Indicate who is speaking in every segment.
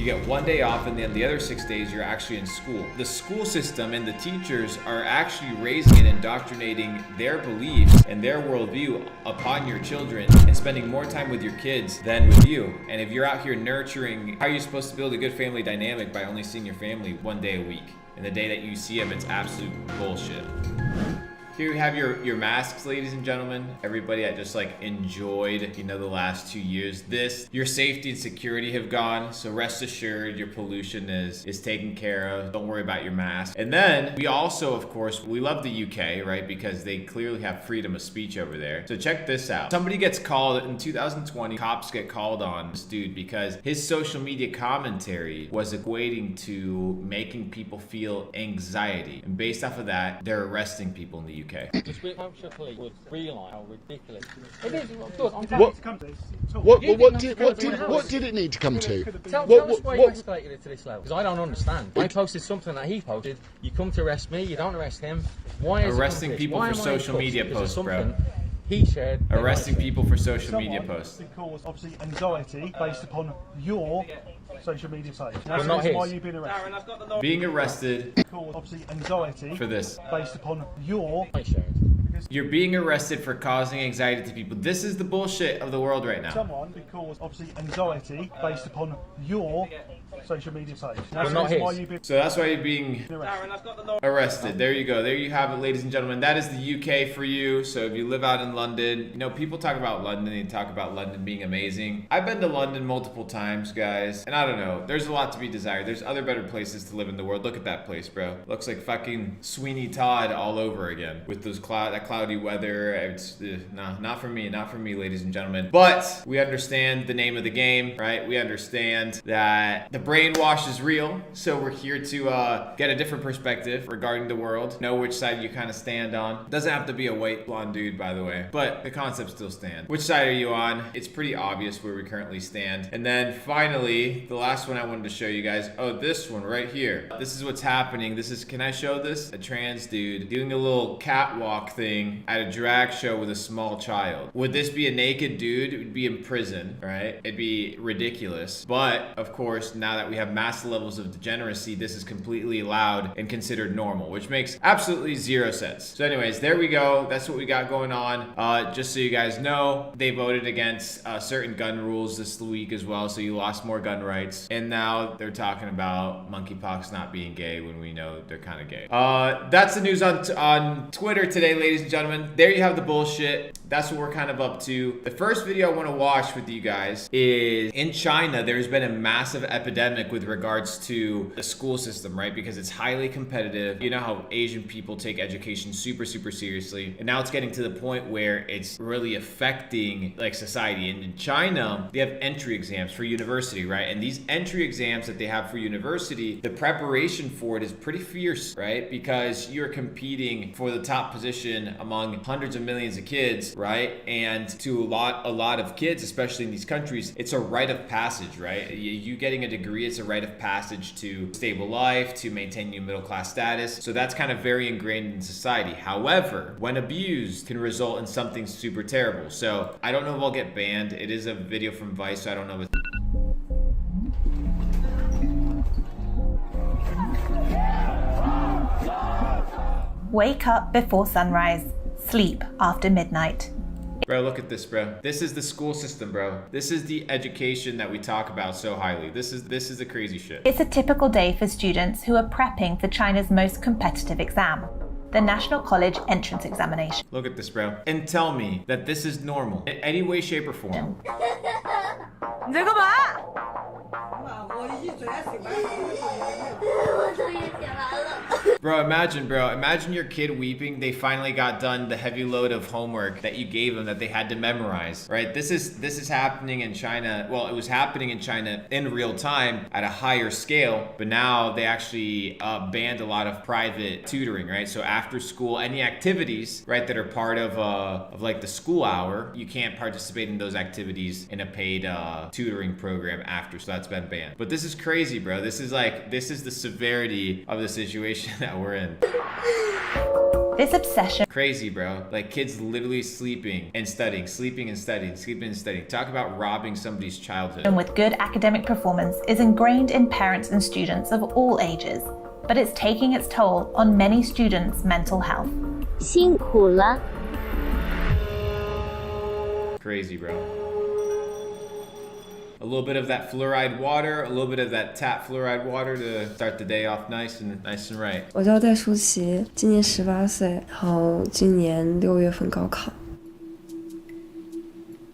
Speaker 1: get 1 day off, and then the other 6 days you're actually in school. The school system and the teachers are actually raising and indoctrinating their beliefs and their worldview upon your children and spending more time with your kids than with you. And if you're out here nurturing, how are you supposed to build a good family dynamic by only seeing your family 1 day a week? And the day that you see them, it's absolute bullshit. Here we have your masks, ladies and gentlemen. Everybody that just like enjoyed, the last 2 years. Your safety and security have gone. So rest assured, your pollution is taken care of. Don't worry about your mask. And then we also, of course, we love the UK, right? Because they clearly have freedom of speech over there. So check this out. Somebody gets called in 2020. Cops get called on this dude because his social media commentary was equating to making people feel anxiety. And based off of that, they're arresting people in the UK.
Speaker 2: The Hampshire police would realise how ridiculous it is.
Speaker 3: What did it need to come to?
Speaker 2: Tell us why you escalated it to this level, because I don't understand. I posted something that he posted. You come to arrest me, you don't arrest him. Why is
Speaker 1: arresting people for social media posts, bro?
Speaker 2: He shared.
Speaker 1: Arresting people for social media posts.
Speaker 4: Because obviously anxiety based upon your social media page.
Speaker 2: But not his.
Speaker 4: Why you've been arrested.
Speaker 1: Being arrested
Speaker 4: Because obviously anxiety
Speaker 1: for this.
Speaker 4: based upon your.
Speaker 1: You're being arrested for causing anxiety to people. This is the bullshit of the world right now.
Speaker 4: Someone because obviously anxiety based upon your social media page.
Speaker 2: But not his.
Speaker 1: So that's why you're being arrested. There you go. There you have it, ladies and gentlemen. That is the UK for you. So if you live out in London, people talk about London. They talk about London being amazing. I've been to London multiple times, guys. And I don't know. There's a lot to be desired. There's other better places to live in the world. Look at that place, bro. Looks like fucking Sweeney Todd all over again with those cloudy weather. It's not for me, ladies and gentlemen. But we understand the name of the game, right? We understand that the brainwash is real. So we're here to get a different perspective regarding the world. Know which side you kind of stand on. Doesn't have to be a white blonde dude, by the way, but the concept still stands. Which side are you on? It's pretty obvious where we currently stand. And then finally, the last one I wanted to show you guys. Oh, this one right here. This is what's happening. Can I show this? A trans dude doing a little catwalk thing at a drag show with a small child. Would this be a naked dude? It would be in prison, right? It'd be ridiculous. But of course, now that we have massive levels of degeneracy, this is completely allowed and considered normal, which makes absolutely zero sense. So anyways, there we go. That's what we got going on. Just so you guys know, they voted against certain gun rules this week as well, so you lost more gun rights. And now they're talking about monkeypox not being gay when we know they're kind of gay. That's the news on Twitter today, ladies and gentlemen. There you have the bullshit. That's what we're kind of up to. The first video I want to watch with you guys is in China. There's been a massive epidemic with regards to the school system, right? Because it's highly competitive. You know how Asian people take education super seriously. And now it's getting to the point where it's really affecting like society. And in China, they have entry exams for university, right? And these entry exams that they have for university, the preparation for it is pretty fierce, right? Because you're competing for the top position among hundreds of millions of kids, right? And to a lot of kids, especially in these countries, it's a rite of passage, right? You getting a degree, it's a rite of passage to stable life, to maintain your middle class status. So that's kind of very ingrained in society. However, when abused, can result in something super terrible. So I don't know if I'll get banned. It is a video from Vice, so I don't know if it's
Speaker 5: Wake up before sunrise. Sleep after midnight.
Speaker 1: Bro, look at this, bro. This is the school system, bro. This is the education that we talk about so highly. This is the crazy shit.
Speaker 5: It's a typical day for students who are prepping for China's most competitive exam, the National College Entrance Examination.
Speaker 1: Look at this, bro. And tell me that this is normal in any way, shape, or form. Bro, imagine your kid weeping. They finally got done the heavy load of homework that you gave them that they had to memorize, right? This is happening in China. Well, it was happening in China in real time at a higher scale, but now they actually banned a lot of private tutoring, right? So after school, any activities, right, that are part of like the school hour, you can't participate in those activities in a paid tutoring program after. So that's been banned. But this is crazy, bro. This is the severity of the situation that we're in.
Speaker 5: This obsession
Speaker 1: Crazy, bro. Like kids literally sleeping and studying, sleeping and studying, sleeping and studying. Talk about robbing somebody's childhood.
Speaker 5: with good academic performance is ingrained in parents and students of all ages, but it's taking its toll on many students' mental health.
Speaker 6: 辛苦了。
Speaker 1: Crazy, bro. A little bit of that fluoride water, a little bit of that tap fluoride water to start the day off nice and right.
Speaker 7: 我叫戴舒淇，今年18岁，然后今年6月份高考。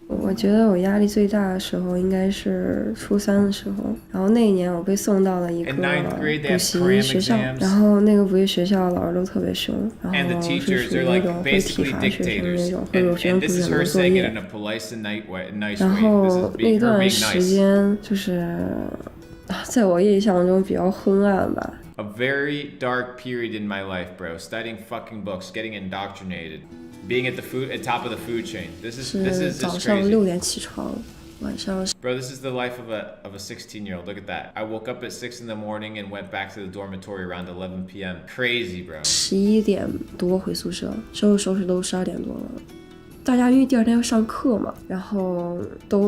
Speaker 7: 我觉得我压力最大的时候应该是初3的时候，然后那一年我被送到了一个
Speaker 1: In ninth grade, they
Speaker 7: 补
Speaker 1: have
Speaker 7: 习
Speaker 1: cram
Speaker 7: 学校，
Speaker 1: exams.
Speaker 7: 然后那个补习学校老师都特别凶，然
Speaker 1: And the
Speaker 7: 后是
Speaker 1: teachers,
Speaker 7: 属于
Speaker 1: they're
Speaker 7: 那
Speaker 1: like
Speaker 7: 种会体
Speaker 1: basically
Speaker 7: 罚学生的
Speaker 1: dictators.
Speaker 7: 那种，会有学
Speaker 1: And
Speaker 7: 生
Speaker 1: this
Speaker 7: 布
Speaker 1: is
Speaker 7: 置
Speaker 1: her
Speaker 7: 很多作
Speaker 1: saying it
Speaker 7: 业
Speaker 1: in。a polite and nice
Speaker 7: 然
Speaker 1: way.
Speaker 7: 后
Speaker 1: This is
Speaker 7: 那
Speaker 1: being her
Speaker 7: 段
Speaker 1: being
Speaker 7: 时
Speaker 1: nice.
Speaker 7: 间就是在我印象中比较昏暗吧。
Speaker 1: A very dark period in my life, bro. Studying fucking books, getting indoctrinated, being at the top of the food chain. This is
Speaker 7: 是早
Speaker 1: just
Speaker 7: 上6
Speaker 1: crazy.
Speaker 7: 点起床，晚上
Speaker 1: Bro, this is the life of a 16-year-old. Look at that. I woke up at 6 in the morning and went back to the dormitory around 11 p.m. Crazy, bro.
Speaker 7: 11点多回宿舍，收拾都12点多了。大家因为第二天要上课嘛，然后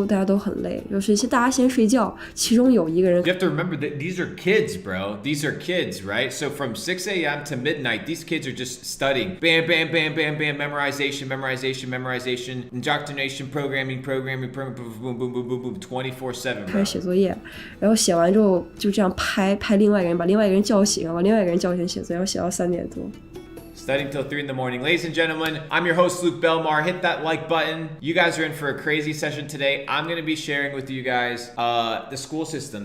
Speaker 7: 大家都很累，就是大家先睡觉，其中有一个人
Speaker 1: You have to remember that these are kids, bro. These are kids, right? So from 6 a.m. to midnight, these kids are just studying. Bam, bam, bam, bam, bam. Memorization, memorization, memorization. Indoctrination, programming, boom, boom, boom, boom, boom, 24/7,
Speaker 7: 开
Speaker 1: bro.
Speaker 7: 始写作业，然后写完之后就这样拍另外一个人，把另外一个人叫醒，把另外一个人叫醒写作业，然后写到3点多。
Speaker 1: Studying till 3 in the morning. Ladies and gentlemen, I'm your host, Luke Belmar. Hit that like button. You guys are in for a crazy session today. I'm going to be sharing with you guys the school system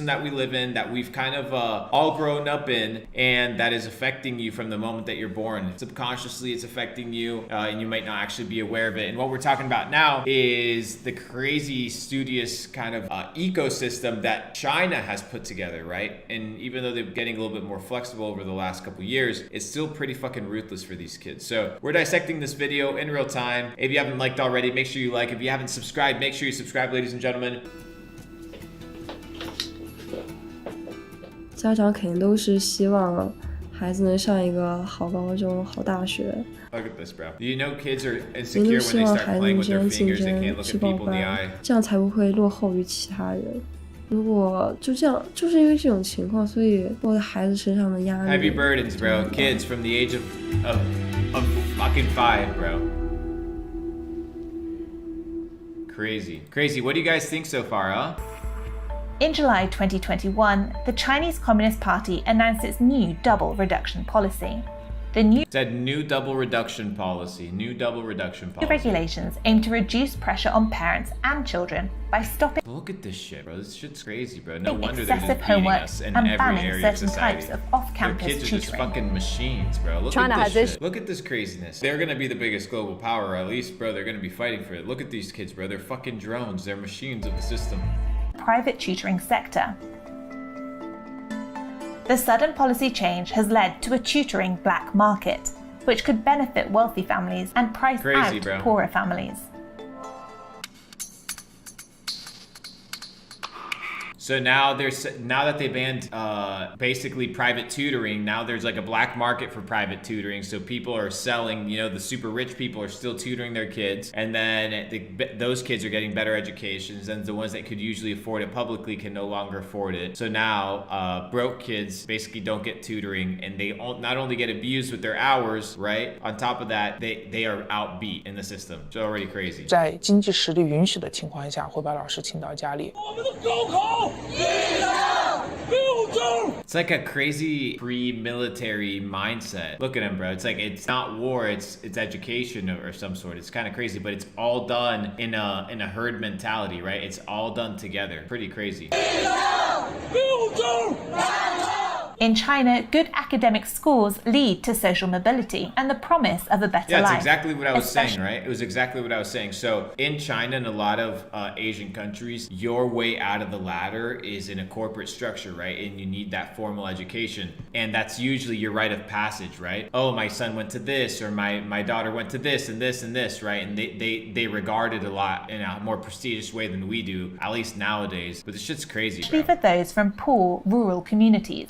Speaker 1: that we live in, that we've kind of all grown up in, and that is affecting you from the moment that you're born. Subconsciously, it's affecting you, and you might not actually be aware of it. And what we're talking about now is the crazy, studious kind of ecosystem that China has put together, right? And even though they're getting a little bit more flexible over the last couple years, it's still pretty fucking ruthless for these kids. So we're dissecting this video in real time. If you haven't liked already, make sure you like. If you haven't subscribed, make sure you subscribe, ladies and gentlemen.
Speaker 7: 家长肯定都是希望孩子能上一个好高中、好大学。
Speaker 1: Look at this, bro. Do you know kids are
Speaker 7: 人
Speaker 1: insecure
Speaker 7: 都
Speaker 1: when
Speaker 7: 希
Speaker 1: they
Speaker 7: 望
Speaker 1: start
Speaker 7: 孩子
Speaker 1: playing
Speaker 7: 们
Speaker 1: with
Speaker 7: 之
Speaker 1: their
Speaker 7: 间竞
Speaker 1: fingers? They
Speaker 7: 争
Speaker 1: can't look
Speaker 7: 去
Speaker 1: at
Speaker 7: 报
Speaker 1: people in the
Speaker 7: 班
Speaker 1: eye.，
Speaker 7: 这样才不会落后于其他人。如果就这样，就是因为这种情况，所以落在孩子身上的压力
Speaker 1: Heavy burdens, bro. Kids from the age of fucking 5, bro. Crazy. What do you guys think so far, huh?
Speaker 5: In July 2021, the Chinese Communist Party announced its new double reduction policy. The new
Speaker 1: It said new double reduction policy.
Speaker 5: regulations aim to reduce pressure on parents and children by stopping
Speaker 1: Look at this shit, bro. This shit's crazy, bro. No wonder they're
Speaker 5: excessive
Speaker 1: just beating
Speaker 5: homework
Speaker 1: us in
Speaker 5: and
Speaker 1: every
Speaker 5: banning
Speaker 1: area of
Speaker 5: certain
Speaker 1: society.
Speaker 5: types of
Speaker 1: Their
Speaker 5: off-campus
Speaker 1: kids are just
Speaker 5: tutoring.
Speaker 1: fucking machines, bro. Look
Speaker 6: China
Speaker 1: at
Speaker 6: has
Speaker 1: this
Speaker 6: this-
Speaker 1: shit. Look at this craziness. They're gonna be the biggest global power, or at least, bro, they're gonna be fighting for it. Look at these kids, bro. They're fucking drones. They're machines of the system.
Speaker 5: Private tutoring sector. The sudden policy change has led to a tutoring black market, which could benefit wealthy families and price
Speaker 1: Crazy,
Speaker 5: out
Speaker 1: bro.
Speaker 5: poorer families.
Speaker 1: So now that they banned basically private tutoring, now there's like a black market for private tutoring. So people are selling, the super rich people are still tutoring their kids, and then those kids are getting better educations, and the ones that could usually afford it publicly can no longer afford it. So now broke kids basically don't get tutoring, and they not only get abused with their hours, right? On top of that, they are outbeat in the system. It's already crazy.
Speaker 8: 在经济实力允许的情况下，会把老师请到家里。
Speaker 1: It's like a crazy pre-military mindset. Look at him, bro. It's like it's not war, it's education or some sort. It's kind of crazy, but it's all done in a herd mentality, right? It's all done together. Pretty crazy.
Speaker 5: In China, good academic scores lead to social mobility and the promise of a better
Speaker 1: Yeah,
Speaker 5: life.
Speaker 1: it's exactly what I was saying,
Speaker 5: especially-
Speaker 1: right? It was exactly what I was saying. So in China and a lot of Asian countries, your way out of the ladder is in a corporate structure, right? And you need that formal education. And that's usually your rite of passage, right? Oh, my son went to this, or my daughter went to this and this and this, right? And they regard it a lot in a more prestigious way than we do, at least nowadays. But this shit's crazy,
Speaker 5: especially
Speaker 1: bro.
Speaker 5: for those from poor rural communities.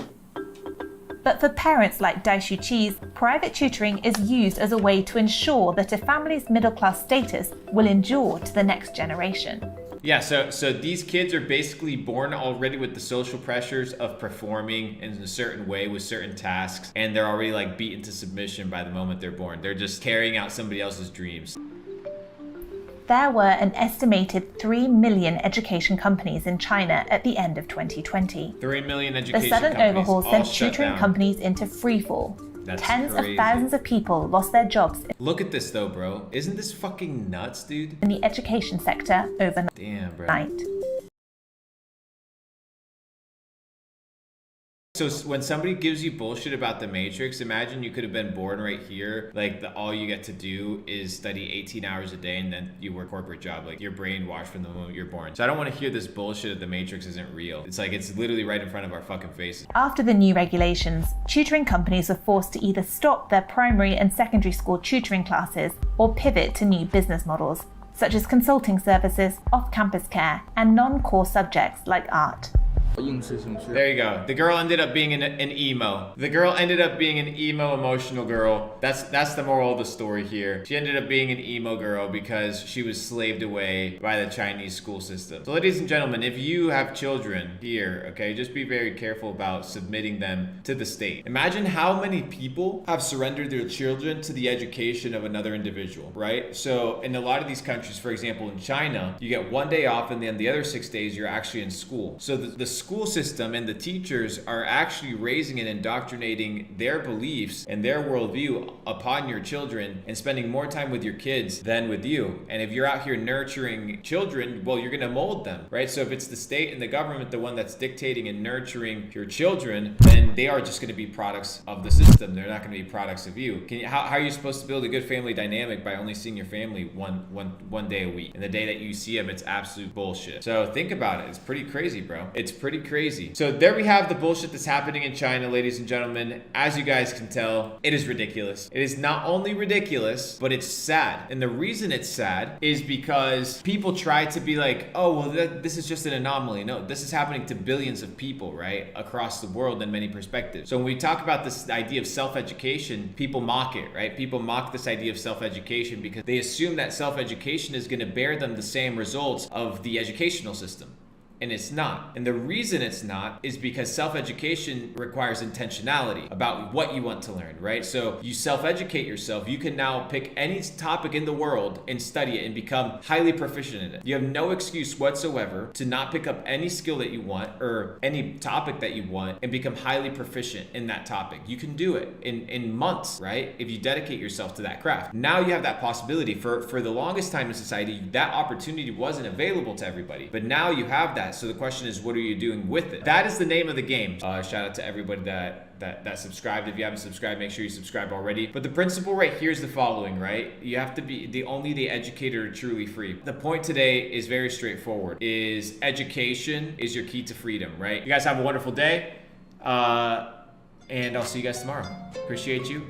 Speaker 5: But for parents like Dai Shuqi's, private tutoring is used as a way to ensure that a family's middle-class status will endure to the next generation.
Speaker 1: Yeah, so these kids are basically born already with the social pressures of performing in a certain way with certain tasks, and they're already like beaten to submission by the moment they're born. They're just carrying out somebody else's dreams.
Speaker 5: There were an estimated 3 million education companies in China at the end of 2020.
Speaker 1: 3 million education
Speaker 5: The sudden
Speaker 1: companies
Speaker 5: overhaul
Speaker 1: all
Speaker 5: sent
Speaker 1: shut
Speaker 5: tutoring
Speaker 1: down.
Speaker 5: companies into freefall.
Speaker 1: That's
Speaker 5: Tens
Speaker 1: crazy.
Speaker 5: of thousands of people lost their jobs
Speaker 1: Look at this though, bro. Isn't this fucking nuts, dude?
Speaker 5: in the education sector overnight.
Speaker 1: Damn, bro. So when somebody gives you bullshit about the Matrix, imagine you could have been born right here. Like all you get to do is study 18 hours a day and then you work a corporate job. Like you're brainwashed from the moment you're born. So I don't want to hear this bullshit that the Matrix isn't real. It's like it's literally right in front of our fucking faces.
Speaker 5: After the new regulations, tutoring companies were forced to either stop their primary and secondary school tutoring classes or pivot to new business models, such as consulting services, off-campus care, and non-core subjects like art.
Speaker 1: There you go. The girl ended up being an emo. The girl ended up being an emo emotional girl. That's the moral of the story here. She ended up being an emo girl because she was slaved away by the Chinese school system. So ladies and gentlemen, if you have children here, okay, just be very careful about submitting them to the state. Imagine how many people have surrendered their children to the education of another individual, right? So in a lot of these countries, for example, in China, you get 1 day off and then the other 6 days you're actually in school. So the school system and the teachers are actually raising and indoctrinating their beliefs and their worldview upon your children and spending more time with your kids than with you. And if you're out here nurturing children, well, you're gonna mold them, right? So if it's the state and the government, the one that's dictating and nurturing your children, then they are just gonna be products of the system. They're not gonna be products of you. How are you supposed to build a good family dynamic by only seeing your family one day a week? And the day that you see them, it's absolute bullshit. So think about it. It's pretty crazy, bro. It's pretty crazy. So there we have the bullshit that's happening in China, ladies and gentlemen. As you guys can tell, it is ridiculous. It is not only ridiculous, but it's sad. And the reason it's sad is because people try to be like, oh, well, this is just an anomaly. No, this is happening to billions of people, right? Across the world in many perspectives. So when we talk about this idea of self-education, people mock it, right? People mock this idea of self-education because they assume that self-education is going to bear them the same results of the educational system. And it's not. And the reason it's not is because self-education requires intentionality about what you want to learn, right? So you self-educate yourself. You can now pick any topic in the world and study it and become highly proficient in it. You have no excuse whatsoever to not pick up any skill that you want or any topic that you want and become highly proficient in that topic. You can do it in months, right? If you dedicate yourself to that craft. Now you have that possibility. For the longest time in society, that opportunity wasn't available to everybody. But now you have that. So the question is, what are you doing with it? That is the name of the game. Shout out to everybody that subscribed. If you haven't subscribed, make sure you subscribe already. But the principle right here is the following, right? You have to be only the educator are truly free. The point today is very straightforward. Is education is your key to freedom, right? You guys have a wonderful day. And I'll see you guys tomorrow. Appreciate you.